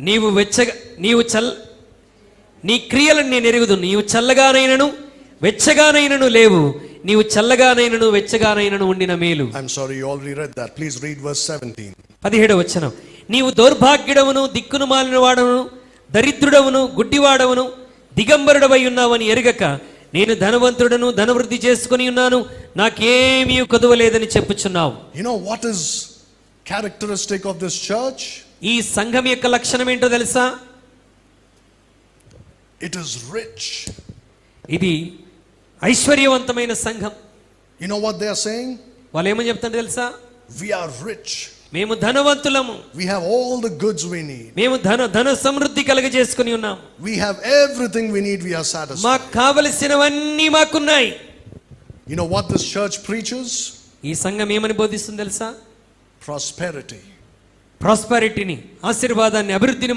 నీ క్రియలను నేను ఎరుగుదు. నీవు చల్లగానైనను వెచ్చగానైనను లేవు. నీవు చల్లగానైనను వెచ్చగానైనను ఉండిన మేలు. I'm sorry, you already read that. Please read verse 17. 17వ వచనం. నీవు దౌర్భాగ్యుడవును, దిక్కును మాలిన వాడవును, దరిద్రుడవును, గుడ్డివాడవును, దిగంబరుడవై ఉన్నావని ఎరుగక నేను ధనవంతుడను, ధనవృద్ధి చేసుకుని ఉన్నాను, నాకేమీ కొదువలేదని చెప్పుచున్నావు. You know what is characteristic of this church? ఈ సంఘం యొక్క లక్షణం ఏంటో తెలుసా? It is rich. ఇది ఐశ్వర్యవంతమైన సంఘం. You know what they are saying? వాళ్ళు ఏమని చెప్తారు తెలుసా? We are rich. మేము ధనవంతులము. We have all the goods we need. మేము ధన సమృద్ధి కలుగజేసుకుని ఉన్నాము. We have everything we need. We are satisfied. మాకు కావలసినవన్నీ మాకున్నాయి. You know what this church preaches? ఈ సంఘం ఏమని బోధిస్తుంది తెలుసా? Prosperity. ప్రాస్పెరిటీని, ఆశీర్వాదాన్ని, అభివృద్ధిని